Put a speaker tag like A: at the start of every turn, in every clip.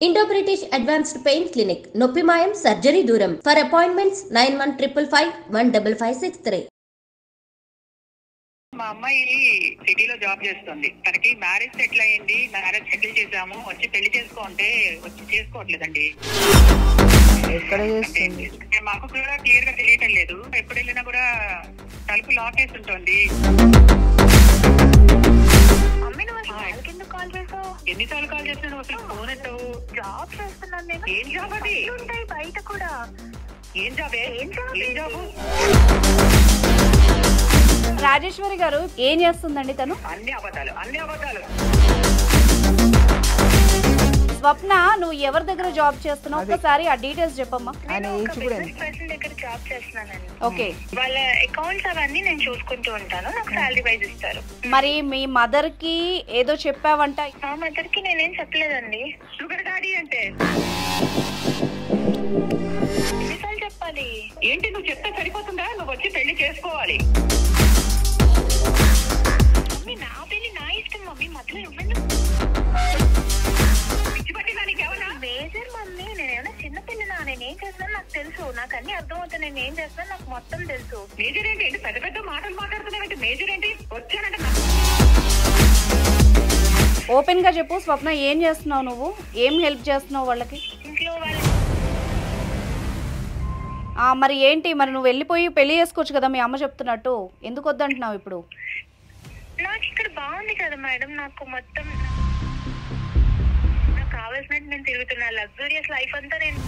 A: Indo-British Advanced Pain Clinic, నొప్పి మాయం surgery దూరం. For appointments 9155515563.
B: మా అమ్మాయి సిటీలో జాబ్ చేస్తుంది. తనకి మ్యారేజ్ సెటిల్ అయ్యింది, మ్యారేజ్ సెటిల్ చేసాము, వచ్చి పెళ్లి చేసుకో అంటే వచ్చి చేసుకోవట్లేదండి.
C: ఎక్కడ చేస్తుంది?
B: మాకు కూడా క్లియర్ గా తెలియటం లేదు. ఎప్పుడు వెళ్ళినా కూడా తలుపు లాక్ వేసి ఉంటుంది. ఎన్నిసార్లు కాల్ చేస్తాను అసలు ఫోన్ ఎత్తవు?
D: జాబ్ చేస్తున్నాను నేను.
B: ఏం జాబ్ అది?
D: ఉంటాయి బయట కూడా.
B: ఏం జాబే? ఏం జాబు?
E: రాజేశ్వరి గారు ఏం చేస్తుందండి తను?
B: అన్ని అబద్ధాలు, అన్ని అబద్ధాలు.
E: స్వప్న, నువ్వు ఎవరి దగ్గర జాబ్ చేస్తున్నావు? ఒకసారి ఆ డీటెయిల్స్ చెప్పమ్మా.
D: దగ్గర జాబ్ చేస్తున్నానండి.
E: ఓకే.
D: వాళ్ళ అకౌంట్స్ అవన్నీ నేను చూసుకుంటూ ఉంటాను. నాకు శాలరీ వైజ్ ఇస్తారు.
E: మరి మీ మదర్ కి ఏదో చెప్పావంట?
D: మా మదర్ కి నేనేం చెప్పలేదండి.
B: షుగర్ డాడీ అంటే
D: ఎన్నిసార్లు చెప్పాలి?
B: ఏంటి, నువ్వు చెప్తే సరిపోతుందా? నువ్వు వచ్చి పెళ్లి చేసుకోవాలి.
D: మమ్మీ, నా పెళ్లి నా ఇష్టం మమ్మీ. మధ్యలో నువ్వెందుకు? మేజర్ మమ్మీ, నేనేమైనా చిన్న పిల్లనా? నేనేం చేస్తున్నాను నాకు తెలుసు. నాకు అన్ని అర్థమవుతాయి. నేను ఏం చేస్తున్నాను నాకు మొత్తం తెలుసు.
B: మేజర్ ఏంటి? పెద్ద పెద్ద మాటలు మాట్లాడుతున్నావు. మేజర్ ఏంటి? వచ్చానంటే
E: ఓపెన్ గా చెప్పు స్వప్న, ఏం చేస్తున్నావు నువ్వు? ఏం హెల్ప్ చేస్తున్నావు వాళ్ళకి?
D: ఇంట్లో వాళ్ళు
E: మరి ఏంటి, మరి నువ్వు వెళ్ళిపోయి పెళ్లి చేసుకోవచ్చు కదా మీ అమ్మ చెప్తున్నట్టు. ఎందుకు వద్దంటున్నావు ఇప్పుడు?
D: నాకు ఇక్కడ బాగుంది కదా మేడం. నాకు మొత్తం నాకు కావాల్సినట్టు నేను తిరుగుతున్నా. లగ్జూరియస్ లైఫ్ అంతా నేను.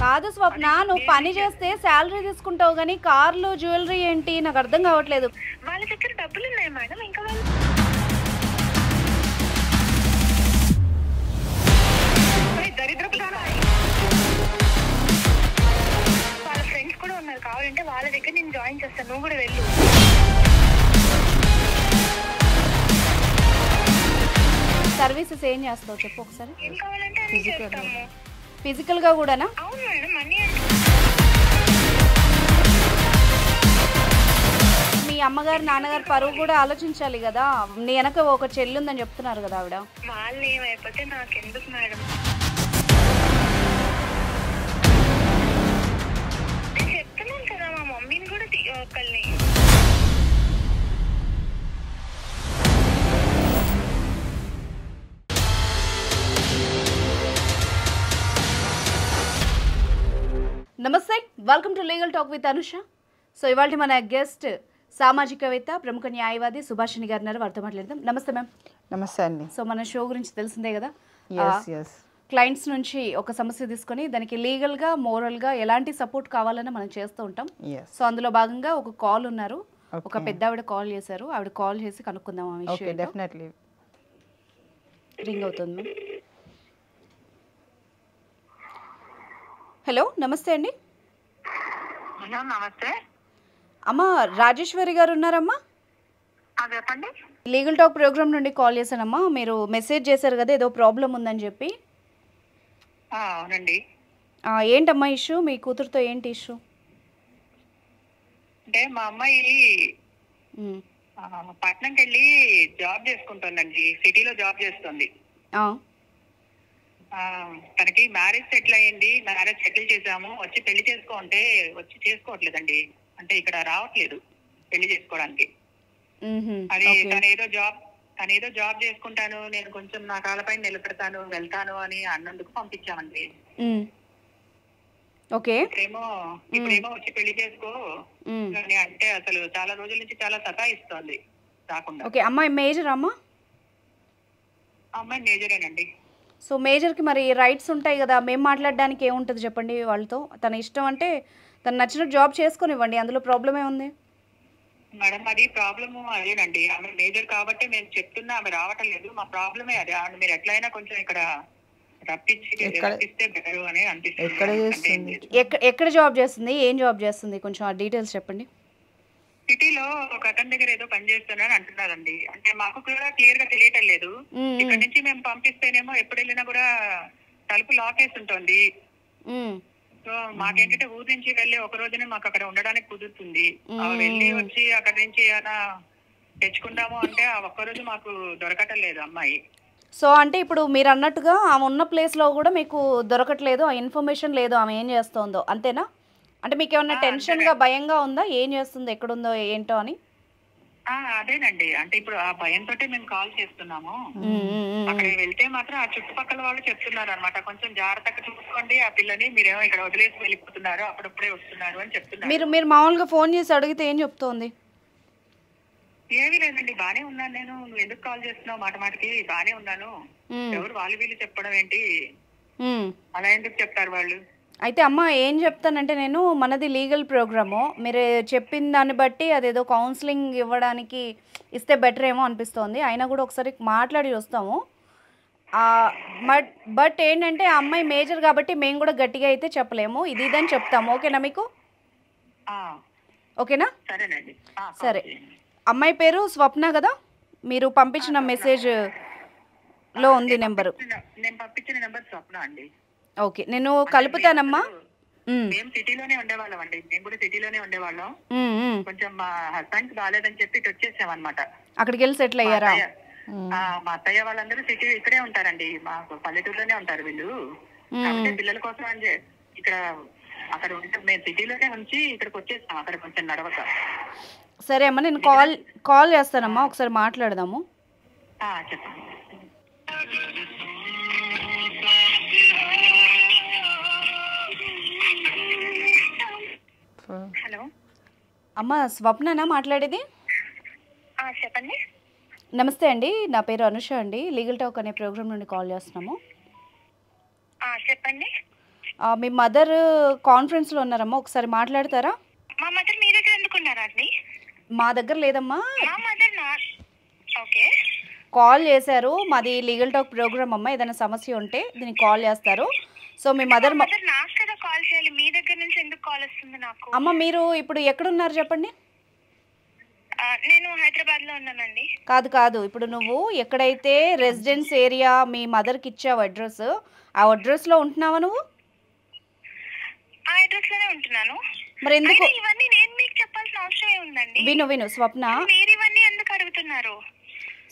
E: కాదు స్వప్న, నువ్వు పని చేస్తే శాలరీ తీసుకుంటావు కానీ కార్లు జ్యువెలరీ ఏంటి? నాకు అర్థం కావట్లేదు.
D: వాళ్ళ దగ్గర డబ్బులు ఉన్నాయి మేడం. ఇంకా వాళ్ళు వాళ్ళ ఫ్రెండ్స్ కూడా ఉన్నారు. కావాలంటే వాళ్ళ దగ్గర నేను జాయిన్ చేస్తాను. నువ్వు కూడా వెళ్ళు.
E: సర్వీసెస్ ఏం చేస్తావు చెప్పు ఒకసారి.
D: ఏం కావాలంటే అన్ని చేస్తాము.
E: ఫిజికల్ గా కూడానా?
D: అవును మేడం, అన్ని.
E: మీ అమ్మగారు నాన్నగారు పరువు కూడా ఆలోచించాలి కదా. నీ వెనక ఒక చెల్లి ఉందని చెప్తున్నారు కదా ఆవిడ.
D: వాళ్ళు ఏమైపోతే నాకెందుకు మేడం? నేను చెప్తున్నాను కదా మా మమ్మీని కూడా ఒకళ్ళని.
E: నమస్తే, welcome to legal talk with Anusha. So ఇవాళ మన గెస్ట్ సామాజికవేత్త, ప్రముఖ న్యాయవాది సుభాషిణి గారు ఉన్నారు. వారితో మాట్లాడదాం. నమస్తే మ్యామ్.
C: నమస్తే అండి.
E: సో మన షో గురించి తెలిసిందే కదా.
C: yes.
E: క్లయింట్స్ నుంచి ఒక సమస్య తీసుకొని దానికి లీగల్గా మోరల్గా ఎలాంటి సపోర్ట్ కావాలని మనం చేస్తూ ఉంటాం. సో అందులో భాగంగా ఒక కాల్ ఉన్నారు. ఒక పెద్ద ఆవిడ కాల్ చేశారు. ఆవిడ కాల్ చేసి కనుక్కుందాం ఆ విషయం.
C: డెఫినెట్లీ
E: రింగ్ అవుతుంది మ్యామ్. హలో, నమస్తే అండి.
B: నమస్తే
E: అమ్మ, రాజేశ్వరి గారు ఉన్నారమ్మా?
B: చెప్పండి.
E: లీగల్ టాక్ ప్రోగ్రామ్ నుండి కాల్ చేశానమ్మా. మీరు మెసేజ్ చేశారు కదా ఏదో ప్రాబ్లం ఉందని చెప్పి.
B: అవునండి.
E: ఏంటమ్మా ఇష్యూ? మీ కూతురుతో ఏంటి ఇష్యూ?
B: అంటే మా అమ్మాయి పట్నంకి వెళ్ళి జాబ్ చేసుకుంటుందండి. సిటీలో జాబ్ చేస్తుంది. తనకి మ్యారేజ్ సెటిల్ అయ్యింది, మ్యారేజ్ సెటిల్ చేసాము, వచ్చి పెళ్లి చేసుకో అంటే వచ్చి చేసుకోవట్లేదండి. అంటే ఇక్కడ రావట్లేదు పెళ్లి చేసుకోవడానికి. అది తనేదో జాబ్ చేసుకుంటాను, నేను కొంచెం నా కాళ్ళపైన నిలబెడతాను, వెళ్తాను అని అన్నందుకు పంపించామండి. ఇప్పుడేమో వచ్చి పెళ్లి చేసుకో అని అంటే అసలు చాలా రోజుల నుంచి చాలా సతాయిస్తోంది రాకుండా.
E: ఓకే, అమ్మాయి మేజర్ అమ్మా?
B: అమ్మాయి మేజరేనండి.
E: సో మేజర్కి మరి రైట్స్ ఉంటాయి కదా, మేము మాట్లాడడానికి ఏముంటుంది చెప్పండి వాళ్ళతో. తన ఇష్టం అంటే తను నచ్చినట్టు జాబ్ చేసుకొనివ్వండి, అందులో ప్రాబ్లమే ఉంది.
B: మేడం, అది ప్రాబ్లము అదేనండి. ఆమె మేజర్ కాబట్టి మేము చెప్తున్నా ఆమె రావటం లేదు. మా ప్రాబ్లమే అదే. మీరు ఎట్లయినా కొంచెం ఇక్కడ రప్పిస్తే బెటర్ అని అనిపిస్తుంది.
E: ఎక్కడ జాబ్ చేస్తుంది? ఏం జాబ్ చేస్తుంది? కొంచెం ఆ డీటెయిల్స్ చెప్పండి.
B: సిటీలో ఒక అతని దగ్గర ఏదో పని చేస్తున్నాను అంటున్నారండి. అంటే మాకు కూడా క్లియర్ గా తెలియటం లేదు. ఇక్కడ నుంచి మేము పంపిస్తేనేమో ఎప్పుడు వెళ్ళినా కూడా తలుపు లాక్ వేసి ఉంటుంది. సో మాకేంటంటే ఊరి నుంచి వెళ్ళి ఒక రోజునే మాకు అక్కడ ఉండడానికి కుదురుతుంది. వెళ్ళి వచ్చి అక్కడ నుంచి ఏమైనా తెచ్చుకుందాము అంటే ఆ ఒక్కరోజు మాకు దొరకటం లేదు అమ్మాయి.
E: సో అంటే ఇప్పుడు మీరు అన్నట్టుగా ఆమె ఉన్న ప్లేస్లో కూడా మీకు దొరకట్లేదు, ఆ ఇన్ఫర్మేషన్ లేదు ఆమె ఏం చేస్తుందో, అంతేనా? అంటే మీకు ఏమన్నా టెన్షన్గా భయంగా ఉందా, ఏం చేస్తుందో, ఎక్కడుందో ఏంటో అని?
B: అదేనండి, అంటే ఇప్పుడు ఆ భయంతో మేము కాల్ చేస్తున్నాము. అక్కడికి వెళ్తే మాత్రం ఆ చుట్టుపక్కల వాళ్ళు చెప్తున్నారు అనమాట, కొంచెం జాగ్రత్తగా చూసుకోండి ఆ పిల్లని, మీరేమో ఇక్కడ వదిలేసి వెళ్ళిపోతున్నారు, అప్పుడప్పుడే వస్తున్నారు అని చెప్తున్నారు.
E: మీరు మామూలుగా ఫోన్ చేసి అడిగితే ఏం చెప్తోంది?
B: ఏమీ లేదండి, బానే ఉన్నాను నేను, నువ్వు ఎందుకు కాల్ చేస్తున్నావు, మాటకి బానే ఉన్నాను, ఎవరు వాళ్ళు వీళ్ళు చెప్పడం ఏంటి, అలా ఎందుకు చెప్తారు వాళ్ళు?
E: అయితే అమ్మ ఏం చెప్తానంటే, నేను మనది లీగల్ ప్రోగ్రాము, మీరు చెప్పిన దాన్ని బట్టి అదేదో కౌన్సిలింగ్ ఇవ్వడానికి ఇస్తే బెటర్ ఏమో అనిపిస్తోంది. అయినా కూడా ఒకసారి మాట్లాడి వస్తాము. బట్ ఏంటంటే ఆ అమ్మాయి మేజర్ కాబట్టి మేము కూడా గట్టిగా అయితే చెప్పలేము, ఇది ఇదని చెప్తాము. ఓకేనా మీకు? ఓకేనా?
B: సరేనండి.
E: సరే. అమ్మాయి పేరు స్వప్న కదా, మీరు పంపించిన మెసేజ్లో ఉంది నెంబరు.
B: నేను పంపించిన నెంబర్ స్వప్న అండి.
E: ఓకే, నేను కలుపుతానమ్మా.
B: మేము సిటీలోనే ఉండేవాళ్ళం అండి, మేము కూడా సిటీలోనే ఉండేవాళ్ళం. కొంచెం మా హస్బెండ్ బాగాలేదని చెప్పి ఇటు వచ్చేసాం అనమాట.
E: అక్కడికి వెళ్ళి సెటిల్ అయ్యారా?
B: మా అత్తయ్య వాళ్ళందరూ సిటీ ఇక్కడే ఉంటారండి, మా పల్లెటూరులోనే ఉంటారు వీళ్ళు. కాబట్టి పిల్లల కోసం అని ఇక్కడ అక్కడ ఉంటే మేము సిటీలోనే ఉంచి ఇక్కడికి వచ్చేసాం, అక్కడ కొంచెం నడవక.
E: సరే అమ్మా, నేను కాల్ చేస్తానమ్మా, ఒకసారి మాట్లాడదాము.
B: చెప్పండి.
D: హలో
E: అమ్మ, స్వప్ననా మాట్లాడేది?
D: చెప్పండి.
E: నమస్తే అండి, నా పేరు అనుష అండి, లీగల్ టాక్ అనే ప్రోగ్రామ్ నుండి కాల్ చేస్తున్నాము.
D: చెప్పండి.
E: మీ మదర్ కాన్ఫరెన్స్లో ఉన్నారమ్మా, ఒకసారి మాట్లాడతారా?
D: మా మదర్ మీ దగ్గర ఎందుకున్నారా అండి?
E: మా దగ్గర లేదమ్మా,
D: మా మదర్ ఓకే
E: కాల్ చేశారు, మాది లీగల్ టాక్ ప్రోగ్రామ్ అమ్మ, ఏదైనా సమస్య ఉంటే దీనికి కాల్ చేస్తారు. సో మీ మదర్
D: నాకు కదా కాల్ చేయాలి, మీ దగ్గర నుంచి ఎందుకు కాల్ వస్తుంది నాకు?
E: అమ్మ మీరు ఇప్పుడు ఎక్కడున్నారు చెప్పండి?
D: నేను హైదరాబాద్ లో ఉన్నానండి.
E: కాదు, ఇప్పుడు నువ్వు ఎక్కడైతే రెసిడెన్స్ ఏరియా మీ మదర్కి ఇచ్చావు అడ్రస్, ఆ అడ్రస్లో ఉంటున్నావా నువ్వు?
D: ఆ అడ్రస్ లోనే ఉంటున్నాను.
E: మరి ఎందుకు
D: ఇవన్నీ నేను మీకు చెప్పాల్సిన అవసరం ఏముందండి?
E: విను స్వప్న,
D: మీరు ఇవన్నీ ఎందుకు అడుగుతున్నారు?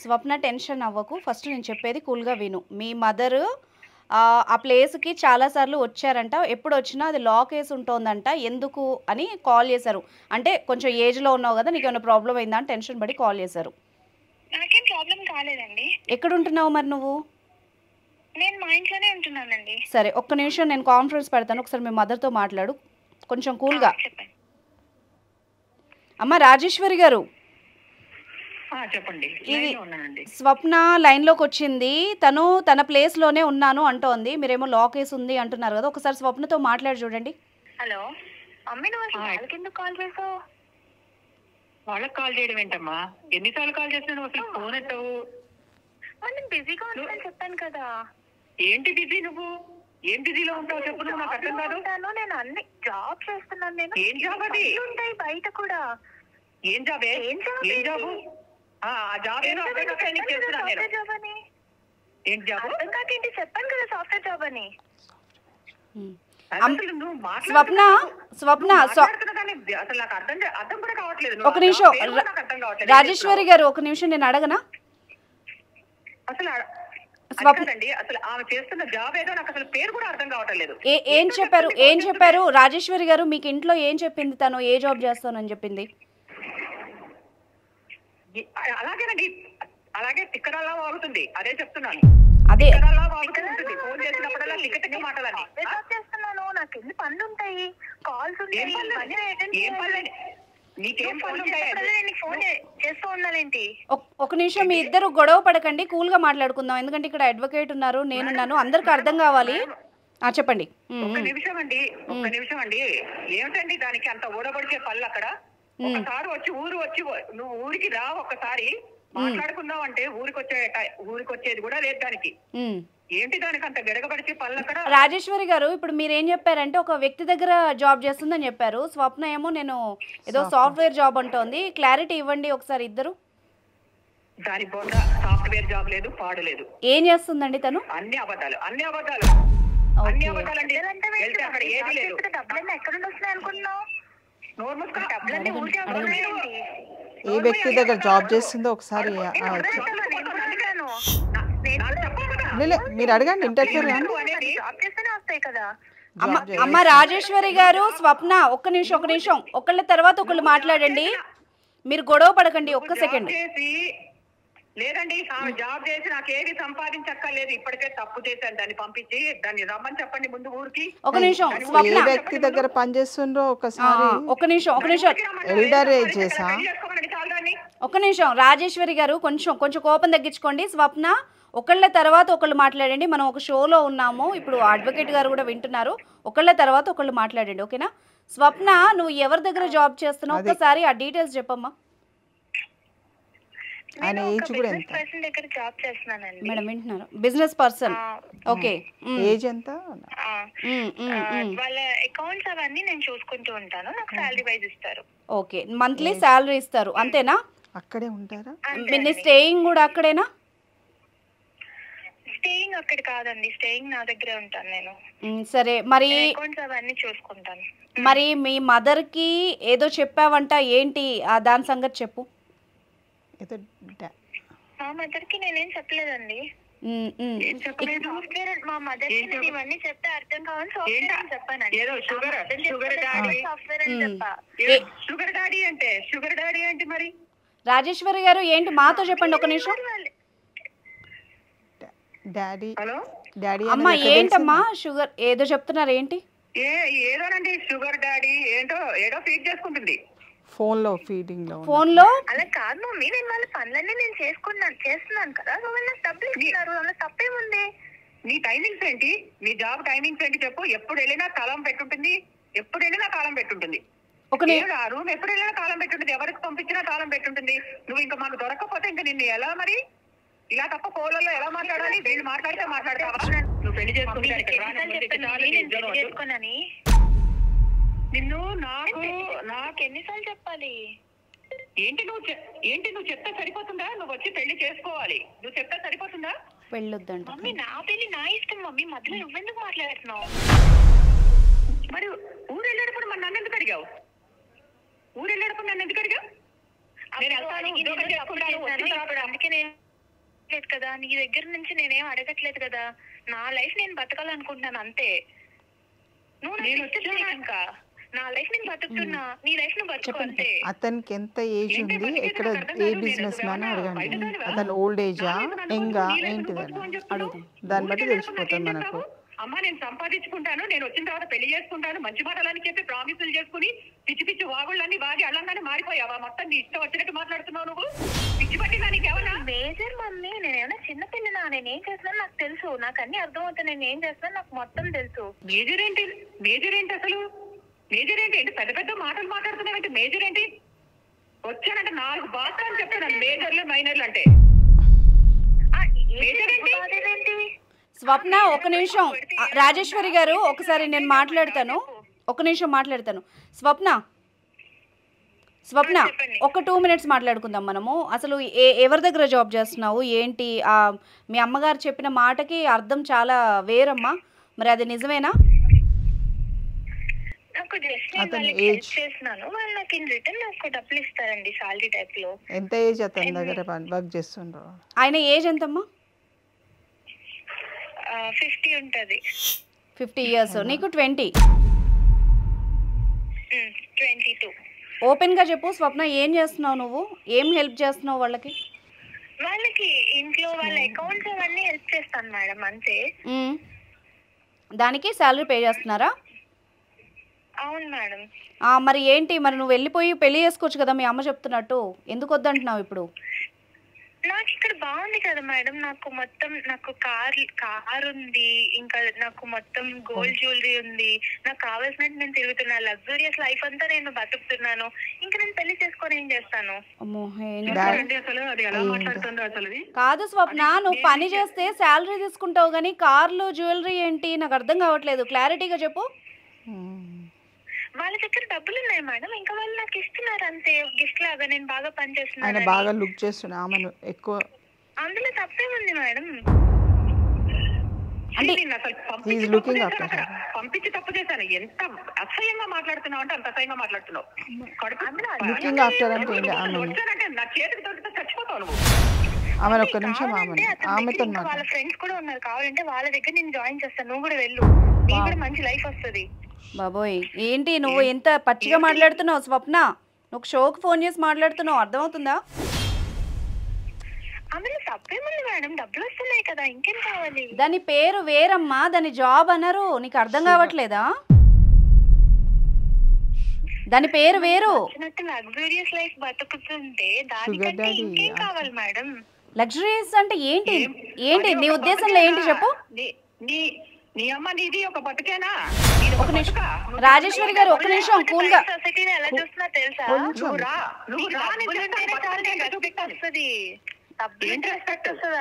E: స్వప్న టెన్షన్ అవ్వకు, ఫస్ట్ నేను చెప్పేది కూల్గా విను. మీ మదర్ ఆ ప్లేస్కి చాలాసార్లు వచ్చారంట, ఎప్పుడు వచ్చినా అది లాక్ వేసి ఉంటుందంట, ఎందుకు అని కాల్ చేశారు. అంటే కొంచెం ఏజ్లో ఉన్నావు కదా, నీకు ఏమైనా ప్రాబ్లం అయిందా అని టెన్షన్ పడి కాల్ చేశారు.
D: నాకేం ప్రాబ్లం కాలేదండి.
E: ఎక్కడ ఉంటున్నావు మరి నువ్వు?
D: నేను మా ఇంట్లోనే ఉంటున్నానండి.
E: సరే, ఒక్క నిమిషం నేను కాన్ఫరెన్స్ పెడతాను, ఒకసారి మీ మదర్తో మాట్లాడు కొంచెం కూల్గా. అమ్మ రాజేశ్వరి గారు,
B: చెప్పండి.
E: స్వప్న లైన్లోకి వచ్చింది, తన ప్లేస్లోనే ఉన్నాను అంటోంది, మీరేమో లాక్ వేసి ఉంది అంటున్నారు కదా, ఒకసారి స్వప్నతో మాట్లాడి చూడండి.
D: హలో మమ్మీ, నువ్వు వాళ్ళకి ఎందుకు కాల్ చేసావు?
B: వాళ్ళకి కాల్ చేయడం ఏంటమ్మా, ఎన్నిసార్లు కాల్ చేసినా నువ్వు అసలు ఫోన్ ఎత్తవు.
D: నేను బిజీగా ఉంటానని చెప్పాను కదా.
B: ఏంటి బిజీ, నువ్వు ఏం బిజీలో ఉంటావు చెప్పు, నువ్వు నాకు అర్థం కాదు.
D: నేను అన్ని జాబ్ చేస్తున్నాను. నేను
B: ఏం జాబ్ అది?
D: ఉంటాయి బయట కూడా.
B: ఏం జాబ్? ఏం జాబ్? ఆ జాబ్ ఏదో చేస్తున్నాను నేను.
D: జాబ్ అని
B: ఏం జాబ్?
D: అర్థం కాకేంటి, చెప్పాను కదా సాఫ్ట్వేర్ జాబ్ అని.
E: స్వప్న
B: అసలు నాకు అర్థం కూడా కావట్లేదు.
E: ఒక నిమిషం రాజేశ్వరి గారు, ఒక నిమిషం నేను అడగనా?
B: అసలు అసలు ఆమె చేస్తున్న జాబ్ ఏదో నాకు అసలు పేరు కూడా అర్థం కావట్లేదు.
E: ఏం చెప్పారు రాజేశ్వరి గారు? మీకు ఇంట్లో ఏం చెప్పింది, తను ఏ జాబ్ చేస్తానని చెప్పింది?
B: అలాగేనండి, అలాగే తిక్కడలా వాగుతుంది, అదే చెప్తున్నాను.
E: అదే
B: ఫోన్ చేసినప్పుడల్లా తిక్క మాటలని.
D: నాకు ఎన్ని పనులు ఉంటాయి, కాల్స్ ఉంటాయి.
B: ఏం పనులు? నీకేం పనులు ఉంటాయి?
D: ఫోన్ చేస్తూ ఉండాలేంటి?
E: ఒక నిమిషం, మీ ఇద్దరు గొడవ పడకండి, కూల్ గా మాట్లాడుకుందాం, ఎందుకంటే ఇక్కడ అడ్వకేట్ ఉన్నారు, నేనున్నాను, అందరికి అర్థం కావాలి. చెప్పండి.
B: ఒక్క నిమిషం అండి, ఏమిటండి దానికి అంత ఊడబడిచే పళ్ళు? అక్కడ ఒకసారి వచ్చి నువ్వు ఊరికి రా, ఒక్కసారి మాట్లాడుకుందాం అంటే ఊరికి వచ్చేది కూడా లేదు దానికి. ఏంటి దానికి అంత గడగబడిచే పళ్ళు అక్కడ?
E: రాజేశ్వరి గారు, ఇప్పుడు మీరు ఏం చెప్పారంటే ఒక వ్యక్తి దగ్గర జాబ్ చేస్తుందని చెప్పారు, స్వప్న ఏమో నేను ఏదో సాఫ్ట్వేర్ జాబ్ అంటోంది, క్లారిటీ ఇవ్వండి ఒకసారి ఇద్దరు.
B: దాని బొంద సాఫ్ట్వేర్ జాబ్ లేదు, పాడు లేదు.
E: ఏం చేస్తుందండి తను?
B: అన్ని అబద్ధాలు అండి. అక్కడ ఏది లేదు.
D: డబ్బులన్నీ ఎక్కడ వస్తున్నాయి అనుకుంటున్నావు?
B: నోరు మూసుకుని డబ్బులన్నీ
C: ఏ వ్యక్తి దగ్గర జాబ్ చేస్తుందో ఒకసారి మీరు అడగండి, ఇంటర్ఫియర్ కానీ.
D: జాబ్ చేస్తేనే వస్తాయి కదా.
E: అమ్మ రాజేశ్వరి గారు, స్వప్న ఒక్క నిమిషం ఒకళ్ళ తర్వాత ఒకళ్ళు మాట్లాడండి, మీరు గొడవ పడకండి. ఒక్క సెకండ్.
B: లేదండి, ఆమె జాబ్ చేసి నాకు ఏది సంపాదించక్కర్లేదు. ఇప్పటికే తప్పు చేశాను, దాన్ని పంపించి దాన్ని రమ్మని చెప్పండి ముందు ఊరికి.
E: ఒక నిమిషం.
C: ఏ వ్యక్తి దగ్గర పని చేస్తుండ్రో ఒకసారి.
E: ఒక నిమిషం.
C: ఎల్డర్ ఏజ్ చేసా.
E: ఒక నిమిషం రాజేశ్వరి గారు, కొంచెం కోపం తగ్గించుకోండి. స్వప్న ఒకళ్ళ తర్వాత ఒకళ్ళు మాట్లాడండి. మనం ఒక షోలో ఉన్నాము ఇప్పుడు, అడ్వకేట్ గారు కూడా వింటున్నారు. ఒకళ్ళ తర్వాత ఒకళ్ళు మాట్లాడండి, ఓకేనా? స్వప్న, నువ్వు ఎవరి దగ్గర జాబ్ చేస్తున్నావు ఒక్కసారి ఆ డీటెయిల్స్ చెప్పమ్మా.
C: ఆయన ఏజ్ కూడా ఎంత?
D: పర్సన్ దగ్గర జాబ్ చేస్తున్నానండి.
E: మేడం వింటున్నారు? Business person. ఓకే.
C: ఏజ్ ఎంత?
D: వాళ్ళ అకౌంట్స్ అవన్నీ నేను చూసుకుంటూ ఉంటాను. నాకు శాలరీ వైజ్ ఇస్తారు.
E: ఓకే, మంత్లీ శాలరీ ఇస్తారు, అంతేనా?
C: అక్కడే ఉంటారా?
E: మీ స్టేయింగ్ కూడా అక్కడేనా?
D: స్టేయింగ్ అక్కడ కాదండి, స్టేయింగ్ నా దగ్గరే ఉంటాను నేను.
E: సరే, మరి
D: అకౌంట్స్ అవన్నీ చూసుకుంటాను.
E: మరి మీ మదర్ కి ఏదో చెప్పావంట, ఏంటి దాని సంగతి చెప్పు.
D: మా మదర్ కి నేనేం చెప్పలేదండి. మా మదర్ కి నేను ఇవన్నీ చెప్తే అర్థం కావాలి సాఫ్ట్వేర్ చెప్పానండి.
B: షుగర్ డాడీ అంటే మరి
E: రాజేశ్వరి గారు ఏంటి మాతో చెప్పండి ఒక నిమిషం.
C: డాడీ
E: అమ్మా ఏంటమ్మా షుగర్ ఏదో చెప్తున్నారు, ఏంటి?
B: ఏదోనండి, షుగర్ డాడీ ఏదో ఫీడ్ చేసుకుంటుంది
C: ఫోన్ లో, ఫీడింగ్ లో.
D: అలా కాదు మమ్మీ, నేను వాళ్ళ పనులన్నీ నేను చేస్తున్నాను కదా. వాళ్ళు డబ్బులు ఇస్తున్నారు, అందులో తప్పేముంది?
B: నీ టైమింగ్స్ ఏంటి? నీ జాబ్ టైమింగ్స్ ఏంటి చెప్పు. ఎప్పుడు వెళ్ళినా తాళం పెట్టుంటుంది, ఆ రూమ్ ఎప్పుడు వెళ్ళినా తాళం పెట్టుంటుంది, ఎవరికి పంపించినా తాళం పెట్టుంటుంది. నువ్వు ఇంకా మాకు దొరకకపోతే ఇంకా నిన్ను ఎలా మరి? ఇలా తప్ప ఫోన్లలో ఎలా మాట్లాడాలి? వీళ్ళు మాట్లాడితే మాట్లాడతావా? నువ్వు పెళ్లి చేసుకుని నిన్ను నాకు
D: ఎన్నిసార్లు చెప్పాలి?
B: ఏంటి నువ్వు చెప్తే సరిపోతుందా? నువ్వు వచ్చి పెళ్లి చేసుకోవాలి, నువ్వు చెప్తే సరిపోతుందా?
E: పెళ్ళొద్దంట
D: మమ్మీ, నా పెళ్లి నా ఇష్టం మమ్మీ, మధ్యలో నువ్వెందుకు మాట్లాడుతున్నావు?
B: మరి ఊరు వెళ్ళేటప్పుడు మరి నన్ను ఎందుకు అడిగావు?
D: అందుకే నేను లేదు కదా, నీ దగ్గర నుంచి నేనేం అడగట్లేదు కదా. నా లైఫ్ నేను బతకాలనుకుంటున్నాను అంతే. నువ్వు ఇంకా నా లైఫ్ నేను బతుకుతున్నా, నీ లైఫ్ నువ్వు బతుకు అంతే.
C: అతనికి ఎంత ఏజ్ ఉంది, ఎక్కడ ఏ బిజినెస్ మ్యాన్ అడగండి. అతను ఓల్డ్ ఏజా, యంగా, ఏంటిదని అడుగుతాం, దాన్ని బట్టి తెలిసిపోతుంది మనకు.
B: అమ్మ నేను సంపాదించుకుంటాను, నేను వచ్చిన తర్వాత పెళ్లి చేసుకుంటాను, మంచి మాటలని చెప్పి ప్రామిసులు చేసుకుని పిచ్చి పిచ్చి వాగుళ్ళన్నీ బాగా అల్లంగానే మారిపోయావా? మొత్తం నీ ఇష్టం వచ్చినట్టు మాట్లాడుతున్నావు నువ్వు. పిచ్చి పట్టి దానికి ఎవరా?
D: మేజర్ మమ్మీ, నేనేమైనా చిన్న పిల్లనా? నేనేం చేస్తున్నాను నాకు తెలుసు, నాకు అన్ని అర్థమవుతాయి. నేను ఏం చేస్తున్నాను నాకు మొత్తం తెలుసు.
B: మేజర్ ఏంటి అసలు? మేజర్ ఏంటి? పెద్ద పెద్ద మాటలు మాట్లాడుతున్నావంటే మేజర్ ఏంటి? వచ్చానంటే 4 బాధ అని చెప్తున్నాను. మేజర్లు మైనర్లు అంటే మేజర్ ఏంటి?
E: స్వప్న ఒక నిమిషం. రాజేశ్వరి గారు ఒకసారి నేను మాట్లాడతాను, ఒక నిమిషం మాట్లాడతాను. స్వప్న ఒక 2 minutes మాట్లాడుకుందాం మనము. అసలు ఎవరి దగ్గర జాబ్ చేస్తున్నావు, ఏంటి? మీ అమ్మగారు చెప్పిన మాటకి అర్థం చాలా వేరమ్మా, మరి అది నిజమేనా?
D: నాకు జస్ట్ నేను వాళ్ళకి హెల్ప్ చేస్తున్నాను, వాళ్ళు నాకు ఇన్ రిటర్న్ నాకు డబ్బులు ఇస్తారండి సాలరీ టైప్ లో.
C: ఎంత ఏజ్ అతని దగ్గర వర్క్ చేస్తుండ్రో?
E: ఆయన ఏజ్ ఎంతమ్మా?
D: 50 ఉంటది.
E: 50 years. నీకు 20?
D: 22.
E: ఓపెన్ గా చెప్పు స్వప్న, ఏం చేస్తున్నావు నువ్వు? ఏం హెల్ప్ చేస్తున్నావు వాళ్ళకి?
D: ఇంట్లో వాళ్ళ అకౌంట్స్ అవన్నీ హెల్ప్ చేస్తాను మేడం అంతే.
E: దానికి శాలరీ పే చేస్తున్నారా?
D: అవును మేడం.
E: మరి ఏంటి, మరి నువ్వు వెళ్ళిపోయి పెళ్లి చేసుకోవచ్చు కదా మీ అమ్మ చెప్తున్నట్టు, ఎందుకు వద్దంటున్నావు ఇప్పుడు?
D: నాకు ఇక్కడ బాగుంది కదా మేడం, నాకు కార్ ఉంది, ఇంకా నాకు మొత్తం గోల్డ్ జ్యువెలరీ ఉంది, నాకు కావాల్సినట్టు నేను తిరుగుతున్నా, లగ్జూరియస్ లైఫ్ అంతా నేను బతుకుతున్నాను. ఇంకా నేను పెళ్లి చేసుకొని ఏం చేస్తాను?
E: కాదు స్వప్న, నువ్వు పని చేస్తే శాలరీ తీసుకుంటావు కానీ కార్లు జ్యువెలరీ ఏంటి? నాకు అర్థం కావట్లేదు, క్లారిటీగా చెప్పు.
D: వాళ్ళ దగ్గర డబ్బులు ఉన్నాయి మేడం, ఇంకా వాళ్ళు నాకు ఇస్తున్నారు అంతే, గిఫ్ట్ లాగా. నేను బాగా పని చేస్తున్నాను,
C: ఆయన బాగా లుక్ చేస్తున్నా ఆమెను ఎక్కువ.
D: అందులో తప్పేముంది మేడం?
E: అంటే
B: పంపించి తప్పు చేశాను. ఎంత అసహ్యంగా మాట్లాడుతున్నావు అంటే అంత అసహ్యంగా మాట్లాడుతున్నావు. వచ్చానంటే నా చేతికి దొరికితే చచ్చిపోతావు నువ్వు.
C: ఆమె ఒక్క నిమిషం ఆమెతో
D: వాళ్ళ ఫ్రెండ్స్ కూడా ఉన్నారు, కావాలంటే వాళ్ళ దగ్గర నేను జాయిన్ చేస్తాను, నువ్వు కూడా వెళ్ళు, నీకు కూడా మంచి లైఫ్ వస్తుంది.
E: బాబోయ్ ఏంటి నువ్వు ఎంత పచ్చిగా మాట్లాడుతున్నావు స్వప్న, నువ్వు షోకి ఫోన్ చేసి మాట్లాడుతున్నావు, అర్థమవుతుందా?
D: అందులో తప్పేముంది మేడం, డబ్బులు వస్తున్నాయి కదా, ఇంకేం కావాలి?
E: దాని పేరు వేరమ్మా, దాని జాబ్ అనరు, నీకు అర్థం కావట్లేదా? దాని పేరు వేరు.
D: లగ్జూరియస్ లైఫ్ బతుకుతుంటే దానికంటే ఇంకేం కావాలి మేడం?
E: లగ్జరీస్ అంటే ఏంటి? ఏంటి నీ ఉద్దేశంలో ఏంటి చెప్పు?
B: నీ అమ్మ నీది ఒక బతుకేనా?
E: ఒక నిమిషం రాజేశ్వరి గారు, ఒక నిమిషం కూల్ గా.
D: సొసైటీని ఎలా చూస్తున్నా తెలుసా?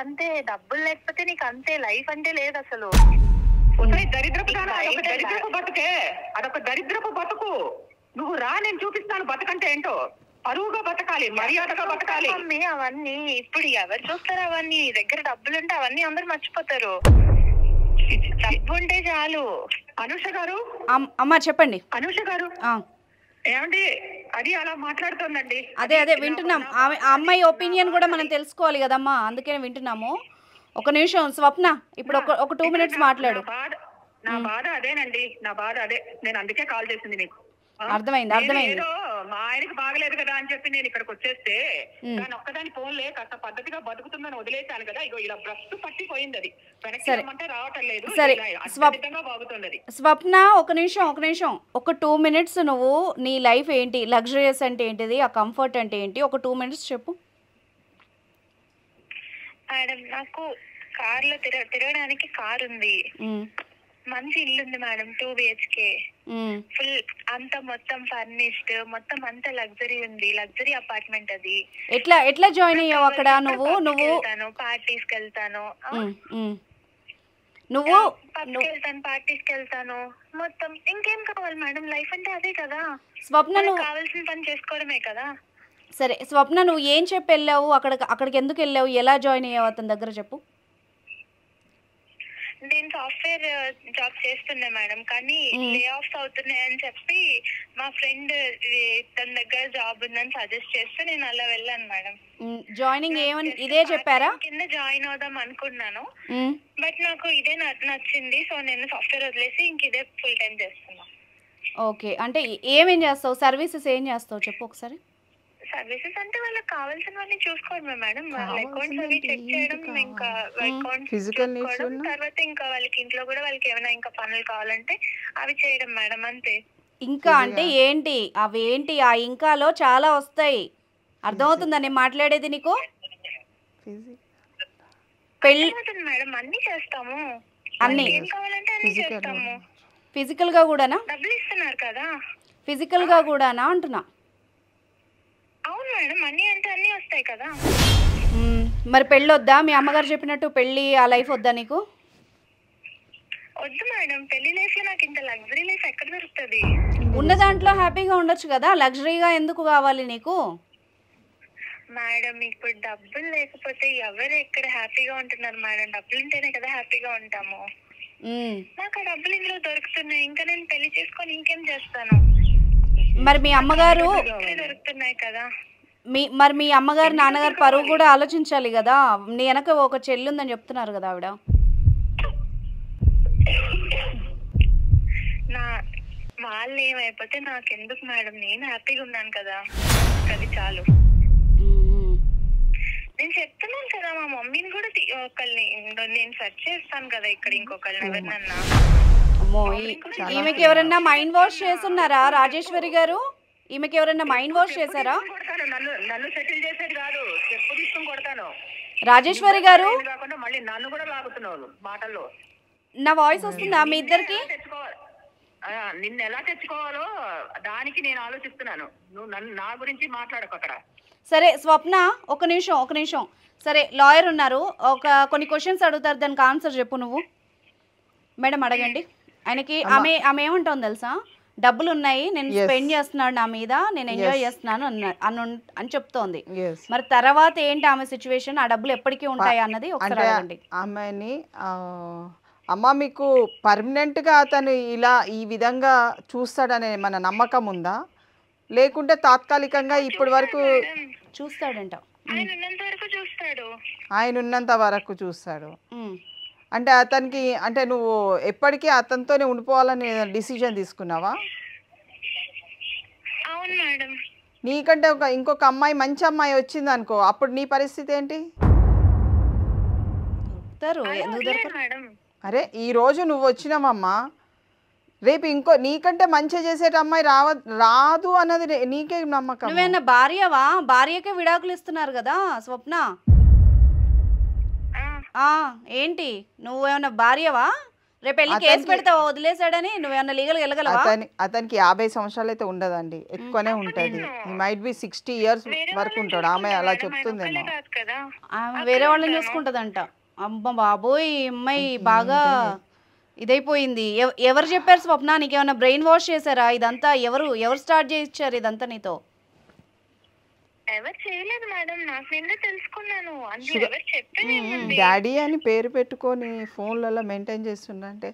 D: అంతే, డబ్బులు లేకపోతే నీకు అంతే, లైఫ్ అంటే లేదు అసలు.
B: దరిద్రపు బతుకే, అదొక దరిద్రపు బతుకు. నువ్వు రా, నేను చూపిస్తాను బతకంటే ఏంటో. పరువుగా బతకాలి, మర్యాదగా బతకాలి.
D: అవన్నీ ఇప్పుడు ఎవరు చూస్తారు? అవన్నీ దగ్గర డబ్బులు ఉంటే అవన్నీ అందరు మర్చిపోతారు. డబ్బు ఉంటే చాలు.
B: అనూష గారు,
E: అమ్మా చెప్పండి.
B: అనూష గారు ఏమండి, అది అలా మాట్లాడుతోందండి.
E: అదే వింటున్నాం. అమ్మాయి ఒపీనియన్ కూడా మనం తెలుసుకోవాలి కదమ్మా, అందుకనే వింటున్నాము. ఒక నిమిషం స్వప్న, ఇప్పుడు ఒక 2 minutes మాట్లాడు.
B: నా బాధ అదేనండి, నా బాధ అదే. నేను అందుకే కాల్ చేసింది మీకు.
E: అర్థమైంది.
B: ఏదో మా ఆయనకి బాగలేదు కదా అని చెప్పి నేను ఇక్కడికి వచ్చేస్తే దాని ఒక్కదాని ఫోన్లే కాస్త పద్ధతిగా బతుకుతుందని వదిలేశాను కదా. ఇగో ఇలా బ్రష్ పట్టిపోయింది, అది వెనక్కి రమ్మంటే రావటం లేదు. బాగుతుంది.
E: స్వప్న ఒక నిమిషం, ఒక 2 minutes నువ్వు నీ లైఫ్ ఏంటి, లగ్జరియస్ అంటే ఏంటిది, ఆ కంఫర్ట్ అంటే ఏంటి, ఒక 2 minutes చెప్పు.
D: మేడం నాకు కార్ లో తిరగడానికి కార్ ఉంది, మంచి ఇల్లు ఉంది మేడం, 2 BHK, ఫుల్ అంత మొత్తం ఫర్నిష్డ్, మొత్తం అంత లగ్జరీ ఉంది, లగ్జరీ అపార్ట్మెంట్. అది
E: ఎట్లా జాయిన్ అయ్యావు అక్కడ? నువ్వు
D: పార్టీస్ కి వెళ్తాను, పార్టీస్ కి వెళ్తాను, మొత్తం ఇంకేం కావాలి మేడం? లైఫ్ అంటే అదే కదా.
E: స్వప్న నువ్వు
D: కావాల్సిన పని చేసుకోవడమే కదా.
E: సరే స్వప్న, నువ్వు ఏం చెప్పి వెళ్ళావు అక్కడికి ఎందుకు వెళ్ళావు, ఎలా జాయిన్ అయ్యావు అతని దగ్గర చెప్పు.
D: నేను సాఫ్ట్వేర్ జాబ్ చేస్తున్నా మేడం, కానీ లే ఆఫ్స్ అవుతున్నాయని చెప్పి మా ఫ్రెండ్ తన దగ్గర జాబ్ ఉందని సజెస్ట్ చేస్తే నేను అలా వెళ్ళాను మేడం.
E: జాయినింగ్ ఏమని ఇదే చెప్పారా?
D: కింద జాయిన్ అవుదాం అనుకున్నాను, బట్ నాకు ఇదే నచ్చింది, సో నేను సాఫ్ట్వేర్ వదిలేసి ఇంక ఇదే ఫుల్ టైం చేస్తున్నా.
E: ఓకే, అంటే ఏమేం చేస్తావు, సర్వీసెస్ ఏం చేస్తావు చెప్పు ఒకసారి.
D: సర్వీసెస్ అంటే వాళ్ళకి కావాల్సినవన్నీ చూసుకోవడమే మేడం, వాళ్ళ అకౌంట్స్ అవి చెక్ చేయడం, ఇంకా అకౌంట్స్ చూసుకోవడం, తర్వాత ఇంకా వాళ్ళకి ఇంట్లో కూడా వాళ్ళకి ఏమైనా ఇంకా పనులు కావాలంటే అవి చేయడం మేడం, అంతే.
E: ఇంకా అంటే ఏంటి అవేంటి? ఆ ఇంకాలో చాలా వస్తాయి, అర్థమవుతుందా నేను మాట్లాడేది నీకు? పెళ్లి
D: మేడం అన్ని చేస్తాము,
E: అన్ని
D: ఏం కావాలంటే అన్ని చేస్తాము.
E: ఫిజికల్ గా కూడానా?
D: డబ్బులు ఇస్తున్నారు కదా.
E: ఫిజికల్ గా కూడానా అంటున్నా.
D: అవును మేడం, అన్ని అంటే అన్ని వస్తాయి కదా.
E: మరి పెళ్ళి వద్దా? మీ అమ్మగారు చెప్పినట్టు పెళ్లి ఆ లైఫ్ వద్దా నీకు?
D: వద్దు మేడం, పెళ్లి లైఫ్ లో నాకు ఇంత లగ్జరీ లైఫ్ ఎక్కడ దొరుకుతుంది?
E: ఉన్న దాంట్లో హ్యాపీగా ఉండొచ్చు కదా, లగ్జరీగా ఎందుకు కావాలి నీకు?
D: మేడం ఇప్పుడు డబ్బులు లేకపోతే ఎవరు ఎక్కడ హ్యాపీగా ఉంటున్నారు మేడం? డబ్బులు ఉంటేనే కదా హ్యాపీగా ఉంటాము. నాకు ఆ డబ్బులు ఇందులో దొరుకుతున్నాయి, ఇంకా నేను పెళ్లి చేసుకొని ఇంకేం చేస్తాను?
E: మరి మీ అమ్మగారు
D: దొరుకుతున్నాయి కదా.
E: మరి మీ అమ్మగారు నాన్నగారు పరువు కూడా ఆలోచించాలి కదా. నీ వెనక ఒక చెల్లి ఉందని చెప్తున్నారు కదా ఆవిడ.
D: వాళ్ళు ఏమైపోతే నాకెందుకు మేడం, నేను హ్యాపీగా ఉన్నాను కదా, అది చాలు. నేను చెప్తున్నాను కదా, మా మమ్మీని కూడా ఒకళ్ళని నేను సెర్చ్ చేస్తాను కదా ఇక్కడ, ఇంకొకళ్ళని ఎవరినన్నా.
E: ఈమెకి ఎవరన్నా మైండ్ వాష్ చేస్తున్నారా రాజేశ్వరి గారు? ఈమెకి ఎవరన్నా మైండ్ వాష్ చేశారా?
B: నన్ను సెటిల్ చేసేది కాదు, చెప్పు తీసుకుని కొడతాను.
E: రాజేశ్వరి గారు
B: మళ్ళీ నన్ను కూడా లాగుతున్నావు మాటల్లో.
E: నా వాయిస్ వస్తుందా మీ ఇద్దరికి?
B: నిన్ను ఎలా తెచ్చుకోవాలో దానికి నేను ఆలోచిస్తున్నాను, నువ్వు నా గురించి మాట్లాడకు అక్కడ.
E: సరే స్వప్న, ఒక నిమిషం. సరే లాయర్ ఉన్నారు, కొన్ని క్వశ్చన్స్ అడుగుతారు, దానికి ఆన్సర్ చెప్పు నువ్వు. మేడం అడగండి ఆయనకి. ఆమె ఏమంటావు తెలుసా, డబ్బులు ఉన్నాయి, నేను స్పెండ్ చేస్తున్నాను నా మీద, నేను ఎంజాయ్ చేస్తున్నాను అని చెప్తోంది. మరి తర్వాత ఏంటి ఆమె సిచ్యువేషన్, ఆ డబ్బులు ఎప్పటికీ ఉంటాయి అన్నది ఒకసారి అడగండి.
C: ఆమెని అమ్మ మీకు పర్మనెంట్గా అతను ఇలా ఈ విధంగా చూస్తాడనే మన నమ్మకం ఉందా, లేకుంటే తాత్కాలికంగా ఇప్పటి వరకు
E: చూస్తాడంట?
D: ఆయన ఉన్నంత వరకు చూస్తాడు.
C: ఆయన ఉన్నంత వరకు చూస్తాడు. అంటే అతనికి అంటే నువ్వు ఎప్పటికీ అతనితోనే ఉండిపోవాలని డిసిజన్ తీసుకున్నావా?
D: అవును మేడం.
C: నీకంటే ఇంకొక అమ్మాయి మంచి అమ్మాయి వచ్చింది అనుకో, అప్పుడు నీ పరిస్థితి ఏంటి?
D: మేడం
C: అరే ఈ రోజు నువ్వు వచ్చినావమ్మా, రేపు నీకంటే మంచి చేసేట అమ్మాయి రాదు అన్నది నీకే నమ్మకం.
E: నువ్వేనా భార్యవా? భార్యకే విడాకులు ఇస్తున్నారు కదా స్వప్న. ఏంటి నువ్వేమన్నా భార్యవా? రేపు వెళ్ళి కేసు పెడతావా వదిలేసాడని? నువ్వేమన్నా లీగల్గా వెళ్ళగలవా?
C: అతనికి 50 సంవత్సరాలు అయితే ఉండదండి, ఎక్కువనే ఉంటది. మైట్ బి 60 years వరకు ఉంటాడు. ఆమె అలా చెప్తుందేమో.
E: ఆమె వేరే వాళ్ళని చూసుకుంటదంట. అమ్మ బాబోయ్, అమ్మాయి బాగా ఇదైపోయింది. ఎవరు చెప్పారు స్వప్న? నీకేమన్నా బ్రెయిన్ వాష్ చేశారా? ఇదంతా ఎవరు స్టార్ట్ చేయించారు ఇదంతా నీతో?
D: ఎవరు చేయలేదు మేడం, నాకు నిన్నే తెలుసుకున్నాను. ఎవరు చెప్పారు?
C: డాడీ అని పేరు పెట్టుకొని ఫోన్లలో మెయింటైన్ చేస్తుండే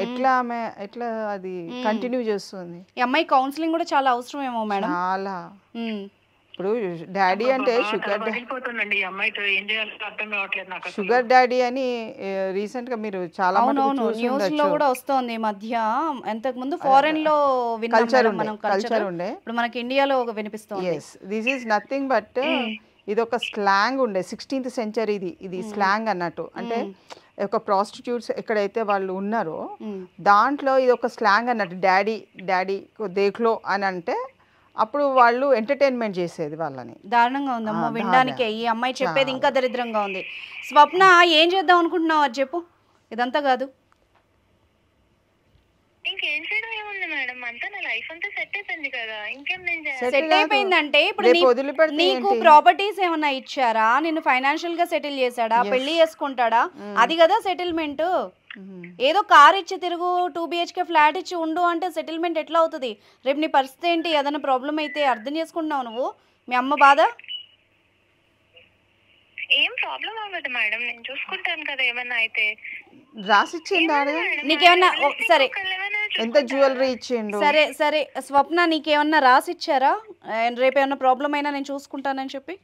C: ఎట్లా ఆమె ఎట్లా అది కంటిన్యూ చేస్తుంది?
E: ఈ అమ్మాయి కౌన్సిలింగ్ కూడా చాలా అవసరం ఏమో మేడం.
C: చాలా. ఇప్పుడు డాడీ అంటే షుగర్ డాడీ అని రీసెంట్ గా మీరు చాలా
E: న్యూస్ లో కూడా వస్తోంది ఈ మధ్య. ఇంతకు ముందు ఫారెన్ లో కల్చర్ ఉండే, ఇప్పుడు మనకి ఇండియాలో వినిపిస్తుంది.
C: దిస్ ఈజ్ నథింగ్ బట్ ఇది ఒక స్లాంగ్ ఉండే 16th century. ఇది స్లాంగ్ అన్నట్టు. అంటే ఒక ప్రాస్టిట్యూట్స్ ఎక్కడైతే వాళ్ళు ఉన్నారో దాంట్లో ఇది ఒక స్లాంగ్ అన్నట్టు. డాడీ దేఖ్లో అని అంటే అప్పుడు వాళ్ళు ఎంటర్టైన్మెంట్ చేసేది వాళ్ళని.
E: దారుణంగా ఉందమ్మో వినడానికే. ఈ అమ్మాయి చెప్పేది ఇంకా దరిద్రంగా ఉంది. స్వప్న ఏం చేద్దాం అనుకుంటున్నావు అది చెప్పు. ఇదంతా కాదు.
D: ఇంకేం చేయడం ఏముంది మేడం, అంతా నా లైఫ్ అంతా సెట్ అయిపోయింది కదా, ఇంకేం నేను
E: సెట్ అయిపోయిందంటే ఇప్పుడు నీకు ప్రాపర్టీస్ ఏమన్నా ఇచ్చారా? నిన్ను ఫైనాన్షియల్ గా సెటిల్ చేశాడా? పెళ్లి చేసుకుంటాడా? అది కదా సెటిల్మెంట్. ఏదో కార్ ఇచ్చి తిరుగు, 2 BHK ఫ్లాట్ ఇచ్చి ఉండు అంటే సెటిల్మెంట్ ఎట్లా అవుతుంది? రేపు నీ పరిస్థితి ఏంటి? ఏదైనా ప్రాబ్లం అయితే అర్థం చేసుకుంటున్నావు నువ్వు? మీ అమ్మ బాధ
D: ఏం ప్రాబ్లం అవ్వదు మేడం, నేను చూసుకుంటాను కదా. ఏమన్నా అయితే
C: రాసిచ్చిందా?
E: నీకేమన్నా సరే
C: ఎంత జ్యువెలరీ ఇచ్చిండు?
E: సరే స్వప్న నీకేమన్నా రాసిచ్చారా? రేపు ఏమన్నా ప్రాబ్లం అయినా నేను చూసుకుంటానని చెప్పి?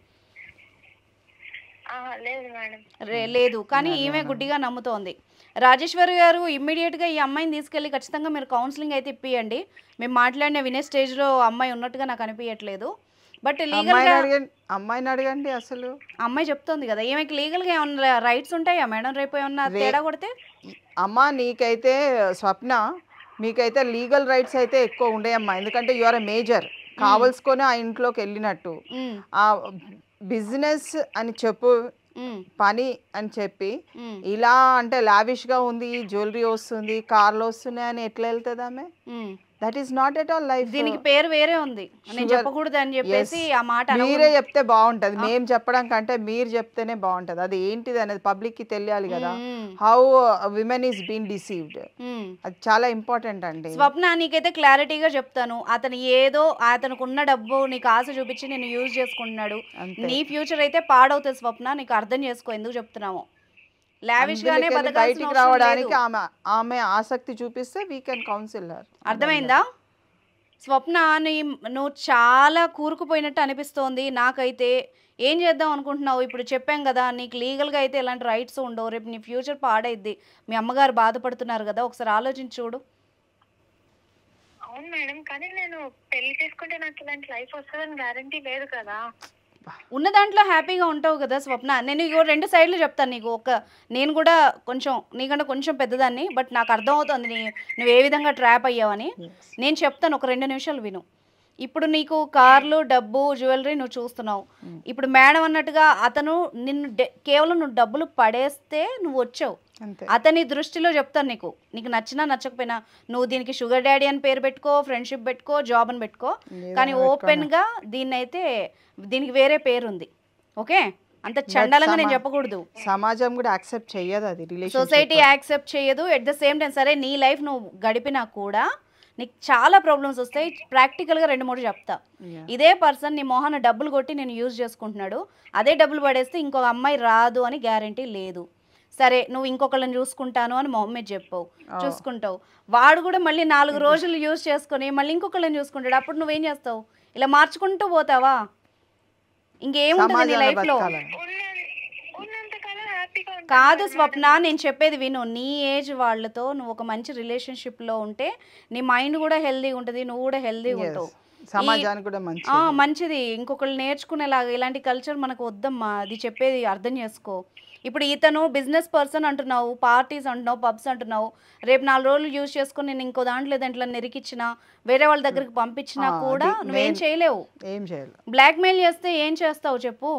E: లేదు, కానీ ఈమె గుడ్డిగా నమ్ముతోంది. రాజేశ్వరి గారు ఇమ్మీడియట్గా ఈ అమ్మాయిని తీసుకెళ్ళి ఖచ్చితంగా మీరు కౌన్సిలింగ్ అయితే ఇప్పియండి. మేము మాట్లాడిన వినే స్టేజ్లో అమ్మాయి ఉన్నట్టుగా నాకు అనిపించట్లేదు. బట్ లీగల్గా
C: అమ్మాయిని అడగండి. అసలు
E: అమ్మాయి చెప్తోంది కదా, ఈమెకి లీగల్గా ఏమన్నా రైట్స్ ఉంటాయా మేడం? రేపు ఏమన్నా తేడా కొడితే?
C: అమ్మ నీకైతే స్వప్న మీకైతే లీగల్ రైట్స్ అయితే ఎక్కువ ఉండేయమ్మా. ఎందుకంటే యు ఆర్ ఎ మేజర్. కావలసుకొని ఆ ఇంట్లోకి వెళ్ళినట్టు ఆ బిజినెస్ అని చెప్పు, పని అని చెప్పి ఇలా అంటే లావిష్ గా ఉంది, జ్యువెలరీ వస్తుంది, కార్లు వస్తున్నాయి అని ఎట్లా వెళ్తుంది ఆమె? That is not at all life.
E: దీనికి పేరు వేరే ఉంది, నేను చెప్పకూడదు అని చెప్పేసి ఆ మాట
C: మీరే చెప్తే బాగుంటది. మేము చెప్పడం కంటే మీరు చెప్తేనే బాగుంటది. అది ఏంటిది అనేది పబ్లిక్ కి తెలియాలి కదా. How women is been deceived, అది చాలా ఇంపార్టెంట్ అండి.
E: స్వప్న నీకైతే క్లారిటీగా చెప్తాను, అతనికి ఉన్న డబ్బు నీకు ఆశ చూపించి నేను యూజ్ చేసుకుంటున్నాడు. నీ ఫ్యూచర్ అయితే పాడవుతుంది స్వప్న, నీకు అర్థం చేసుకో ఎందుకు చెప్తున్నాము. లావిష్ గానే
C: బయటికి రావడానికి ఆమె ఆసక్తి చూపిస్తే వీ కెన్ కౌన్సిల్ హర్.
E: అర్థమైందా స్వప్న? నువ్వు చాలా కూరుకుపోయినట్టు అనిపిస్తోంది నాకైతే. ఏం చేద్దాం అనుకుంటున్నావు? ఇప్పుడు చెప్పాం కదా నీకు లీగల్గా అయితే ఎలాంటి రైట్స్ ఉండవు. రేపు నీ ఫ్యూచర్ పాడైద్ది. మీ అమ్మగారు బాధపడుతున్నారు కదా, ఒకసారి ఆలోచించి చూడు.
D: అవును మేడం, కానీ నేను పెళ్లి చేసుకుంటే నాకు ఇలాంటి లైఫ్ వస్తుందని గ్యారంటీ లేదు కదా.
E: ఉన్న దాంట్లో హ్యాపీగా ఉంటావు కదా స్వప్న. నేను ఇగో 2 సైడ్లు చెప్తాను నీకు. నేను కూడా నీకంటే కొంచెం పెద్దదాన్ని, బట్ నాకు అర్థమవుతుంది నువ్వు ఏ విధంగా ట్రాప్ అయ్యావని. నేను చెప్తాను, ఒక 2 నిమిషాలు విను. ఇప్పుడు నీకు కార్లు, డబ్బు, జ్యువెలరీ నువ్వు చూస్తున్నావు. ఇప్పుడు మేడం అన్నట్టుగా అతను నిన్ను కేవలం నువ్వు డబ్బులు పడేస్తే నువ్వు వచ్చావు. అతని దృష్టిలో చెప్తాను నీకు నచ్చినా నచ్చకపోయినా నువ్వు దీనికి షుగర్ డాడీ అని పేరు పెట్టుకో, ఫ్రెండ్షిప్ పెట్టుకో, జాబ్ అని పెట్టుకో, కానీ ఓపెన్గా దీనికి వేరే పేరు ఉంది. ఓకే, అంత చండాలంగా నేను చెప్పకూడదు.
C: సమాజం కూడా యాక్సెప్ట్ చేయదు, అది
E: సొసైటీ యాక్సెప్ట్ చేయదు. ఎట్ ద సేమ్ టైం సరే నీ లైఫ్ నువ్వు గడిపినా కూడా నీకు చాలా ప్రాబ్లమ్స్ వస్తాయి. ప్రాక్టికల్గా 2-3 చెప్తా. ఇదే పర్సన్ నీ మొహాన డబ్బులు కొట్టి నేను యూజ్ చేసుకుంటున్నాడు, అదే డబ్బులు పడేస్తే ఇంకొక అమ్మాయి రాదు అని గ్యారంటీ లేదు. సరే నువ్వు ఇంకొకళ్ళని చూసుకుంటాను అని మొహం మీద చెప్పావు, చూసుకుంటావు. వాడు కూడా మళ్ళీ 4 రోజులు యూజ్ చేసుకొని మళ్ళీ ఇంకొకళ్ళని చూసుకుంటాడు. అప్పుడు నువ్వేం చేస్తావు? ఇలా మార్చుకుంటూ పోతావా? ఇంకేముంటుంది నీ లైఫ్లో?
D: ఉన్నంతకాలం హ్యాపీగా ఉంటాను.
E: కాదు స్వప్న, నేను చెప్పేది విను. నీ ఏజ్ వాళ్ళతో నువ్వు ఒక మంచి రిలేషన్షిప్లో ఉంటే నీ మైండ్ కూడా హెల్దీగా ఉంటుంది, నువ్వు కూడా హెల్దీగా ఉంటావు.
C: సమాజానికి కూడా
E: మంచిది. ఇంకొకళ్ళు నేర్చుకునేలాగా ఇలాంటి కల్చర్ మనకు వద్దమ్మా. అది చెప్పేది అర్థం చేసుకో. ఇప్పుడు ఇతను బిజినెస్ పర్సన్ అంటున్నావు, పార్టీస్ అంటున్నావు, పబ్స్ అంటున్నావు. రేపు 4 రోజులు యూజ్ చేసుకుని నేను ఇంకో దాంట్లో దాంట్లో నిరికిచ్చినా, వేరే వాళ్ళ దగ్గరికి పంపించినా కూడా నువ్వేం చేయలేవు. బ్లాక్మెయిల్ చేస్తే ఏం చేస్తావు చెప్పు?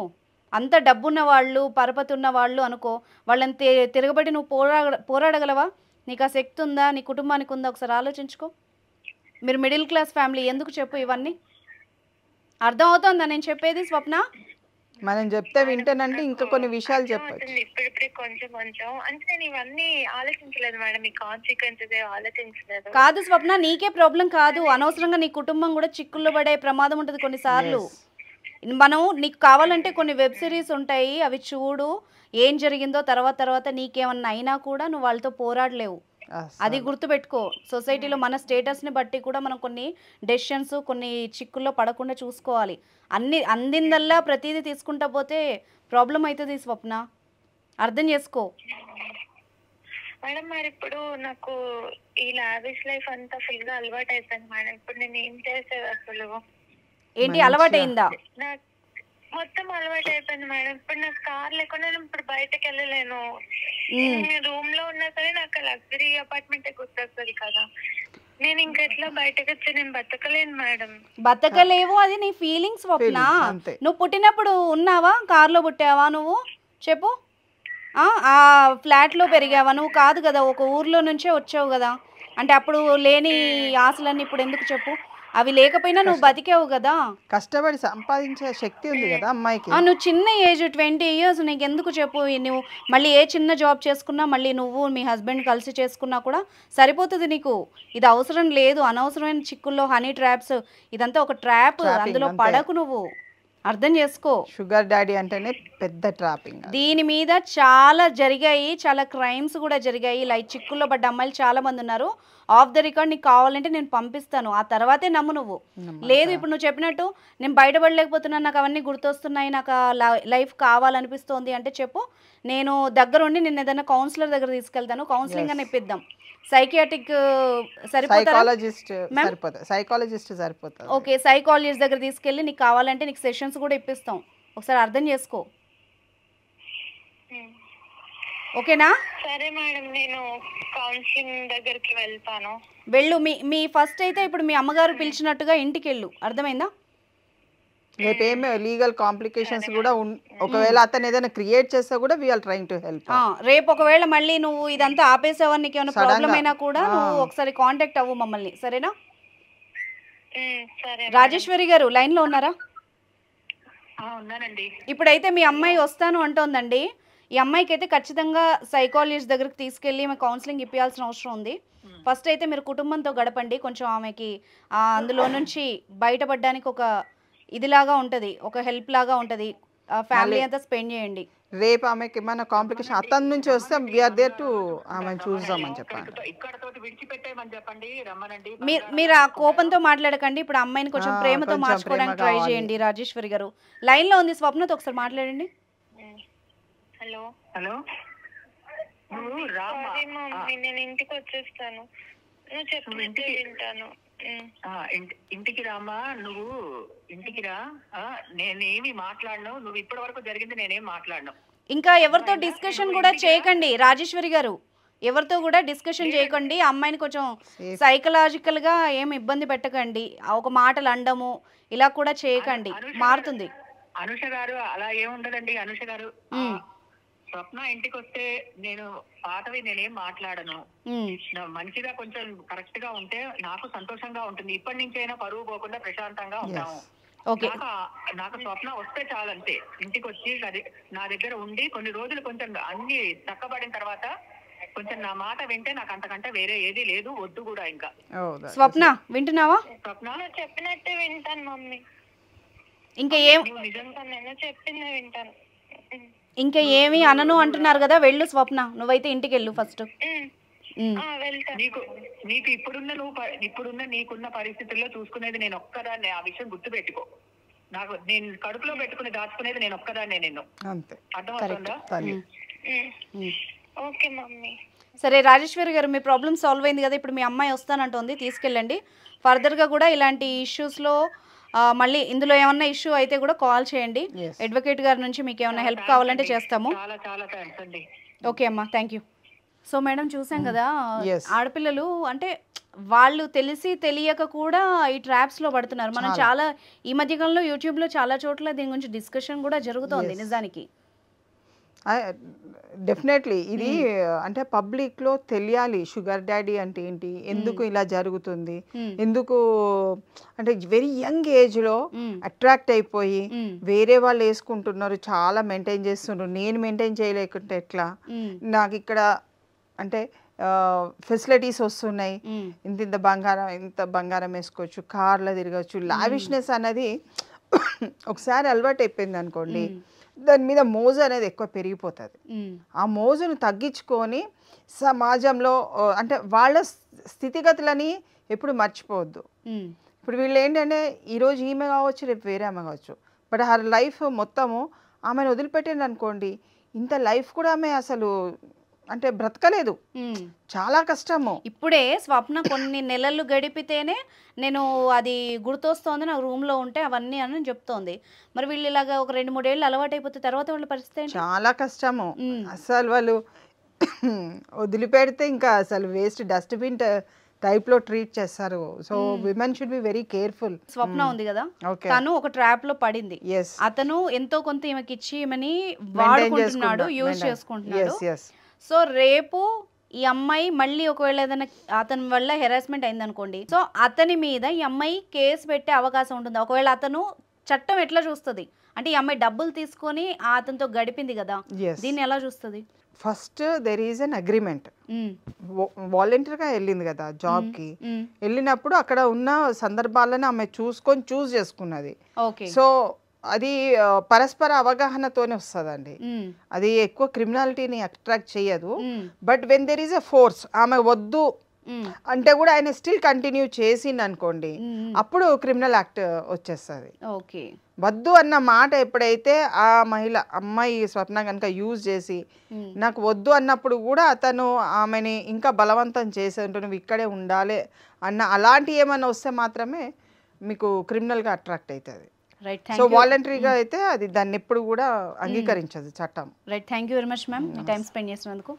E: అంత డబ్బున్న వాళ్ళు, పరపతి ఉన్న వాళ్ళు అనుకో, వాళ్ళని తిరగబడి నువ్వు పోరాడగలవా? నీకు ఆ శక్తి ఉందా? నీ కుటుంబానికి ఉందా? ఒకసారి ఆలోచించుకో. మీరు మిడిల్ క్లాస్ ఫ్యామిలీ, ఎందుకు చెప్పు ఇవన్నీ? అర్థం అవుతుందా నేను చెప్పేది స్వప్న?
C: మనం చెప్తే వింటేనంటే ఇంకా కొన్ని విషయాలు చెప్పచ్చు.
D: ఇప్పుడిప్పుడే కొంచెం కొంచెం అంటే నేను ఇవన్నీ ఆలోచించలేదు మేడం, ఈ కాన్సిక్వెన్సెస్ ఆలోచించలేదు.
E: కాదు స్వప్న, నీకే ప్రాబ్లం కాదు, అనవసరంగా నీ కుటుంబం కూడా చిక్కుల్లో పడే ప్రమాదం ఉంటుంది కొన్నిసార్లు. మనం నీకు కావాలంటే కొన్ని వెబ్ సిరీస్ ఉంటాయి, అవి చూడు. ఏం జరిగిందో తర్వాత నీకేమన్నా అయినా కూడా నువ్వు వాళ్ళతో పోరాడలేవు. అది గుర్తుపెట్టుకో. సొసైటీలో మన స్టేటస్ని బట్టి కూడా మనం కొన్ని డెసిషన్స్, కొన్ని చిక్కుల్లో పడకుండా చూసుకోవాలి. అందిందల్లా ప్రతిదీ తీసుకుంటా పోతే ప్రాబ్లం అవుతుంది స్వప్న, అర్థం చేసుకో.
D: మేడం మరి ఇప్పుడు నాకు ఈ లావిష్ లైఫ్ అంతా ఫుల్ గా అలవాటు అయిపోయింది మేడం. ఇప్పుడు నేను ఏం చేసేది అసలు?
E: ఏంటి అలవాటైందా?
D: నాకు మొత్తం అలవాటు అయిపోయింది మేడం. ఇప్పుడు నాకు కార్ లేకుండా నేను ఇప్పుడు బయటకు వెళ్ళలేను. రూమ్ లో ఉన్నా సరే నాకు లగ్జరీ అపార్ట్మెంట్ గుర్తొస్తుంది కదా. నేను ఇంకెట్లా బయటకు వచ్చి నేను బతకలేను మేడం.
E: బతకలేవు, అది నీ ఫీలింగ్స్ స్వప్న. నువ్వు పుట్టినప్పుడు ఉన్నావా? కార్లో పుట్టావా నువ్వు? చెప్పు. ఆ ఫ్లాట్లో పెరిగావా? నువ్వు కాదు కదా, ఒక ఊర్లో నుంచే వచ్చావు కదా. అంటే అప్పుడు లేని ఆశలన్నీ ఇప్పుడు ఎందుకు చెప్పు? అవి లేకపోయినా నువ్వు బతికావు కదా.
C: కష్టపడి సంపాదించే శక్తి ఉంది కదా అమ్మాయికి.
E: నువ్వు చిన్న ఏజ్ 20 years, నీకు ఎందుకు చెప్పు? నువ్వు మళ్ళీ ఏ చిన్న జాబ్ చేసుకున్నా, మళ్ళీ నువ్వు మీ హస్బెండ్ కలిసి చేసుకున్నా కూడా సరిపోతుంది నీకు. ఇది అవసరం లేదు. అనవసరమైన చిక్కుల్లో హనీ ట్రాప్స్, ఇదంతా ఒక ట్రాప్. అందులో పడకు నువ్వు, అర్థం చేసుకో.
C: షుగర్ డాడీ అంటేనే పెద్ద ట్రాపింగ్.
E: దీని మీద చాలా జరిగాయి, చాలా క్రైమ్స్ కూడా జరిగాయి. లైక్ చిక్కుల్లో పడ్డ అమ్మాయిలు చాలా మంది ఉన్నారు. ఆఫ్ ద రికార్డ్ నీకు కావాలంటే నేను పంపిస్తాను, ఆ తర్వాతే నమ్ము నువ్వు. లేదు ఇప్పుడు నువ్వు చెప్పినట్టు నేను బయటపడలేకపోతున్నాను, నాకు అవన్నీ గుర్తొస్తున్నాయి, నాకు లైఫ్ కావాలనిపిస్తోంది అంటే చెప్పు. నేను దగ్గరుండి నిన్న ఏదైనా కౌన్సిలర్ దగ్గర తీసుకెళ్తాను, కౌన్సిలింగ్ అని ఇప్పిద్దాం. సైకియాట్రిక్
C: సైకాలజిస్ట్ సరిపోతుంది.
E: ఓకే, సైకాలజిస్ట్ దగ్గర తీసుకెళ్ళి నీకు కావాలంటే నీకు సెషన్స్ కూడా ఇప్పిస్తాం. ఒకసారి అర్థం చేసుకో, ఓకేనా?
D: సరే మేడం, నేను కౌన్సిలింగ్ దగ్గరికి వెళ్తాను.
E: వెళ్ళు. మీ ఫస్ట్ అయితే ఇప్పుడు మీ అమ్మగారు పిలిచినట్టుగా ఇంటికి వెళ్ళు, అర్థమైందా?
C: రేపేమే లీగల్ కాంప్లికేషన్స్ కూడా ఒకవేళ అతను ఏదైనా క్రియేట్ చేస్తే కూడా we are trying to help.
E: రేపు ఒకవేళ మళ్ళీ నువ్వు ఇదంతా ఆపేసావని నీకు ఏమైనా ప్రాబ్లం అయినా కూడా నువ్వు ఒకసారి కాంటాక్ట్ అవ్వు మమ్మల్ని, సరేనా? రాజేశ్వరి గారు లైన్ లో ఉన్నారా? ఇప్పుడైతే మీ అమ్మాయి వస్తాను అంటోందండి. ఈ అమ్మాయికి అయితే ఖచ్చితంగా సైకాలజిస్ట్ దగ్గరికి తీసుకెళ్ళి ఆమె కౌన్సిలింగ్ ఇప్పించాల్సిన అవసరం ఉంది. ఫస్ట్ అయితే మీరు కుటుంబంతో గడపండి, కొంచెం ఆమెకి అందులో నుంచి బయటపడడానికి ఒక ఇదిలాగా ఉంటుంది, ఒక హెల్ప్ లాగా ఉంటుంది. ఫ్యామిలీ అంతా స్పెండ్ చేయండి.
C: రేపు ఆమెకి ఏమైనా కాంప్లికేషన్ అతని నుంచి వస్తే వీఆర్ దేర్ టు ఆమె చూద్దామని చెప్పండి.
E: మీరు ఆ కోపంతో మాట్లాడకండి. ఇప్పుడు అమ్మాయిని కొంచెం ప్రేమతో మార్చుకోవడానికి ట్రై చేయండి. రాజేశ్వరి గారు లైన్ లో ఉంది, స్వప్నతో ఒకసారి మాట్లాడండి.
D: హలో హలో, నేను ఇంటికి వచ్చేస్తాను, నువ్వు చెప్పినట్టు వింటాను.
B: ఇంటికి రామా, నువ్వు ఇంటికి రా. నేనేమి మాట్లాడను, నువ్వు ఇప్పటి వరకు జరిగింది నేనేం మాట్లాడను.
E: ఇంకా ఎవరితో డిస్కషన్ కూడా చేయకండి రాజేశ్వరి గారు, ఎవరితో కూడా డిస్కషన్ చేయకండి. అమ్మాయిని కొంచెం సైకలాజికల్ గా ఏం ఇబ్బంది పెట్టకండి, ఒక మాటలు అండము ఇలా కూడా చేయకండి, మారుతుంది.
B: అనుష గారు అలా ఏముండదండి. అనుష గారు, స్వప్న ఇంటికి వస్తే నేను పాతవి నేనేం మాట్లాడను. మంచిగా కొంచెం కరెక్ట్ గా ఉంటే నాకు సంతోషంగా ఉంటుంది. ఇప్పటి నుంచి అయినా పరువు పోకుండా ప్రశాంతంగా ఉంటాము. నాకు స్వప్న వస్తే చాలంతే. ఇంటికి వచ్చి నా దగ్గర ఉండి కొన్ని రోజులు కొంచెం అన్ని చక్కబడిన తర్వాత కొంచెం నా మాట వింటే నాకు అంతకంటే వేరే ఏది లేదు, వద్దు కూడా. ఇంకా
E: స్వప్న వింటున్నావా?
D: స్వప్న చెప్పినట్టే వింటాను మమ్మీ.
E: ఇంకా ఏం
D: నిజంగా నేను చెప్పిందే వింటాను.
E: ఇంకా ఏమి అనను అంటున్నారు కదా, వెళ్ళు స్వప్న, నువ్వైతే ఇంటికి వెళ్ళు ఫస్ట్.
D: వెళ్తా.
B: నీకు ఇప్పుడున్న నీకున్న పరిస్థితుల్లో చూసుకునేది నేను ఒక్కదాన్నే. ఆ విషయం గుర్తు పెట్టుకో. నేను కడుపులో పెట్టుకుని దాచుకునేది నేను ఒక్కదాన్నే. నిన్ను
C: అంతే.
B: అర్థమవుతుందా?
D: Okay mummy.
E: సరే రాజేశ్వరి గారు, మీ ప్రాబ్లం సాల్వ్ అయింది కదా, ఇప్పుడు మీ అమ్మాయి వస్తానంటుంది, తీసుకెళ్ళండి. ఫర్దర్గా కూడా ఇలాంటి ఇష్యూస్లో మళ్ళీ ఇందులో ఏమన్నా ఇష్యూ అయితే కూడా కాల్ చేయండి. అడ్వకేట్ గారి నుంచి మీకు ఏమైనా హెల్ప్ కావాలంటే చేస్తాము. ఓకే అమ్మా, థ్యాంక్ యూ. సో మేడం, చూసాం కదా ఆడపిల్లలు అంటే వాళ్ళు తెలిసి తెలియక కూడా ఈ ట్రాప్స్లో పడుతున్నారు. మనం చాలా ఈ మధ్యకాలంలో యూట్యూబ్లో చాలా చోట్ల దీని గురించి డిస్కషన్ కూడా జరుగుతోంది. నిజానికి
C: డెఫినెట్లీ ఇది అంటే పబ్లిక్లో తెలియాలి షుగర్ డాడీ అంటే ఏంటి, ఎందుకు ఇలా జరుగుతుంది, ఎందుకు అంటే వెరీ యంగ్ ఏజ్లో అట్రాక్ట్ అయిపోయి వేరే వాళ్ళు వేసుకుంటున్నారు, చాలా మెయింటైన్ చేస్తున్నారు, నేను మెయింటైన్ చేయలేకుంటే ఎట్లా, నాకు ఇక్కడ అంటే ఫెసిలిటీస్ వస్తున్నాయి, ఇంత బంగారం వేసుకోవచ్చు, కార్లో తిరగచ్చు, లావిష్నెస్ అనేది ఒకసారి అలవాటు అయిపోయింది అనుకోండి, దాని మీద మోజు అనేది ఎక్కువ పెరిగిపోతుంది. ఆ మోజును తగ్గించుకొని సమాజంలో అంటే వాళ్ళ స్థితిగతులని ఎప్పుడు మర్చిపోవద్దు. ఇప్పుడు వీళ్ళు ఏంటంటే ఈరోజు ఈమె కావచ్చు, రేపు వేరే ఆమె కావచ్చు, బట్ ఆ లైఫ్ మొత్తము ఆమెను వదిలిపెట్టింది అనుకోండి, ఇంత లైఫ్ కూడా ఆమె అసలు అంటే బ్రతకలేదు, చాలా కష్టము.
E: ఇప్పుడే స్వప్న కొన్ని నెలలు గడిపితేనే నేను అది గుర్తొస్తోంది, నాకు రూమ్లో ఉంటే అవన్నీ అని చెప్తోంది. మరి వీళ్ళు ఇలాగా ఒక 2-3 ఏళ్ళు అలవాటు అయిపోతే తర్వాత వాళ్ళ పరిస్థితి
C: చాలా కష్టము. అసలు వాళ్ళు వదిలిపెడితే ఇంకా అసలు వేస్ట్ డస్ట్బిన్ టైప్లో ట్రీట్ చేస్తారు. So women should be very careful.
E: Swapna ఉంది కదా, తను ఒక ట్రాప్ లో పడింది. అతను ఎంతో కొంత ఈమెకి ఇచ్చి ఈమెని వాడుకుంటున్నాడు, యూజ్ చేసుకుంటున్నాడు. సో రేపు ఈ అమ్మాయి మళ్ళీ ఒకవేళ ఏదైనా అతని వల్ల హెరాస్మెంట్ అయింది అనుకోండి, సో అతని మీద ఈ అమ్మాయి కేసు పెట్టే అవకాశం ఉంటుంది. ఒకవేళ అతను చట్టం ఎట్లా చూస్తుంది అంటే, ఈ అమ్మాయి డబ్బులు తీసుకొని అతనితో గడిపింది కదా, దీన్ని ఎలా చూస్తుంది?
C: First there is an agreement. వాలంటీర్గా వెళ్ళింది కదా జాబ్కి, వెళ్ళినప్పుడు అక్కడ ఉన్న సందర్భాలను ఆమె చూస్ చేసుకున్నది. సో అది పరస్పర అవగాహనతోనే వస్తుందండి. అది ఎక్కువ క్రిమినాలిటీని అట్రాక్ట్ చేయదు. But when there is a force, ఆమె వద్దు అంటే కూడా ఆయన స్టిల్ కంటిన్యూ చేసింది అనుకోండి, అప్పుడు క్రిమినల్ యాక్ట్ వచ్చేస్తుంది. వద్దు అన్న మాట ఎప్పుడైతే ఆ అమ్మాయి స్వప్న కనుక యూజ్ చేసి నాకు వద్దు అన్నప్పుడు కూడా అతను ఆమెని ఇంకా బలవంతం చేసే నువ్వు ఇక్కడే ఉండాలి అన్న అలాంటి ఏమైనా వస్తే మాత్రమే మీకు క్రిమినల్గా అట్రాక్ట్ అవుతుంది. సో వాలంటరీగా అయితే అది దాన్ని ఎప్పుడు కూడా అంగీకరించదు చట్టం.
E: Right, thank you very much ma'am, me time spend చేసినందుకు.